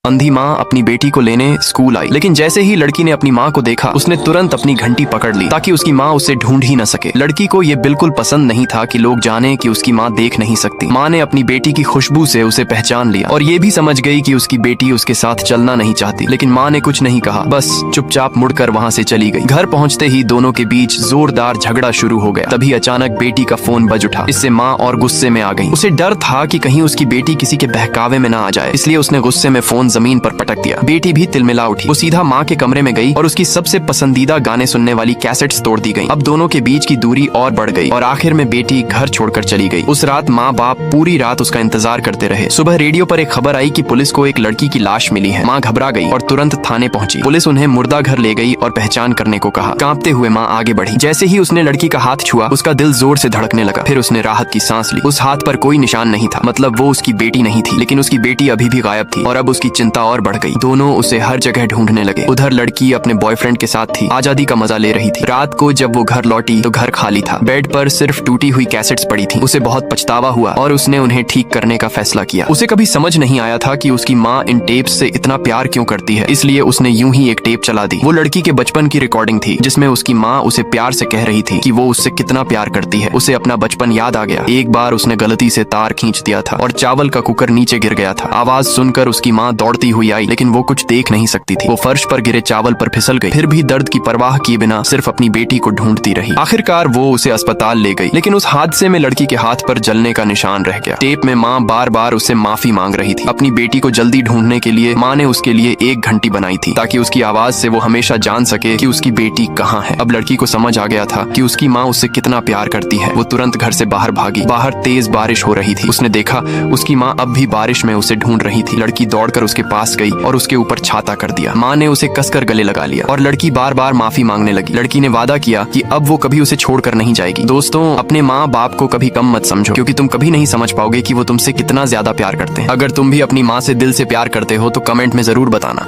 अंधी माँ अपनी बेटी को लेने स्कूल आई, लेकिन जैसे ही लड़की ने अपनी माँ को देखा उसने तुरंत अपनी घंटी पकड़ ली ताकि उसकी माँ उसे ढूंढ ही न सके। लड़की को ये बिल्कुल पसंद नहीं था कि लोग जाने कि उसकी माँ देख नहीं सकती। माँ ने अपनी बेटी की खुशबू से उसे पहचान लिया और ये भी समझ गई कि उसकी बेटी उसके साथ चलना नहीं चाहती, लेकिन माँ ने कुछ नहीं कहा, बस चुपचाप मुड़कर वहाँ से चली गई। घर पहुँचते ही दोनों के बीच जोरदार झगड़ा शुरू हो गया। तभी अचानक बेटी का फोन बज उठा। इससे माँ और गुस्से में आ गई। उसे डर था कि कहीं उसकी बेटी किसी के बहकावे में न आ जाए, इसलिए उसने गुस्से में फोन जमीन पर पटक दिया। बेटी भी तिलमिला उठी। वो सीधा माँ के कमरे में गई और उसकी सबसे पसंदीदा गाने सुनने वाली कैसेट्स तोड़ दी गई। अब दोनों के बीच की दूरी और बढ़ गई और आखिर में बेटी घर छोड़कर चली गई। उस रात माँ बाप पूरी रात उसका इंतजार करते रहे। सुबह रेडियो पर एक खबर आई कि पुलिस को एक लड़की की लाश मिली है। माँ घबरा गई और तुरंत थाने पहुंची। पुलिस उन्हें मुर्दा घर ले गई और पहचान करने को कहा। कांपते हुए माँ आगे बढ़ी। जैसे ही उसने लड़की का हाथ छुआ उसका दिल जोर से धड़कने लगा। फिर उसने राहत की सांस ली। उस हाथ पर कोई निशान नहीं था, मतलब वो उसकी बेटी नहीं थी, लेकिन उसकी बेटी अभी भी गायब थी और अब उसकी चिंता और बढ़ गई। दोनों उसे हर जगह ढूंढने लगे। उधर लड़की अपने बॉयफ्रेंड के साथ थी, आजादी का मजा ले रही थी। रात को जब वो घर लौटी तो घर खाली था। बेड पर सिर्फ टूटी हुई कैसेट्स पड़ी थी। उसे बहुत पछतावा हुआ और उसने उन्हें ठीक करने का फैसला किया। उसे कभी समझ नहीं आया था कि उसकी माँ इन टेप्स से इतना प्यार क्यों करती है, इसलिए उसने यूं ही एक टेप चला दी। वो लड़की के बचपन की रिकॉर्डिंग थी जिसमें उसकी माँ उसे प्यार से कह रही थी कि वो उससे कितना प्यार करती है। उसे अपना बचपन याद आ गया। एक बार उसने गलती से तार खींच दिया था और चावल का कुकर नीचे गिर गया था। आवाज सुनकर उसकी माँ दौड़ती हुई आई, लेकिन वो कुछ देख नहीं सकती थी। वो फर्श पर गिरे चावल पर फिसल गई, फिर भी दर्द की परवाह किए बिना सिर्फ अपनी बेटी को ढूंढती रही। आखिरकार वो उसे अस्पताल ले गई, लेकिन उस हादसे में लड़की के हाथ पर जलने का निशान रह गया। टेप में माँ बार बार उससे माफी मांग रही थी। अपनी बेटी को जल्दी ढूंढने के लिए माँ ने उसके लिए एक घंटी बनाई थी ताकि उसकी आवाज से वो हमेशा जान सके कि उसकी बेटी कहाँ है। अब लड़की को समझ आ गया था कि उसकी माँ उससे कितना प्यार करती है। वो तुरंत घर से बाहर भागी। बाहर तेज बारिश हो रही थी। उसने देखा उसकी माँ अब भी बारिश में उसे ढूंढ रही थी। लड़की दौड़कर उसके पास गई और उसके ऊपर छाता कर दिया। माँ ने उसे कसकर गले लगा लिया और लड़की बार बार माफी मांगने लगी। लड़की ने वादा किया कि अब वो कभी उसे छोड़कर नहीं जाएगी। दोस्तों, अपने माँ बाप को कभी कम मत समझो, क्योंकि तुम कभी नहीं समझ पाओगे कि वो तुमसे कितना ज्यादा प्यार करते हैं। अगर तुम भी अपनी माँ से दिल से प्यार करते हो तो कमेंट में जरूर बताना।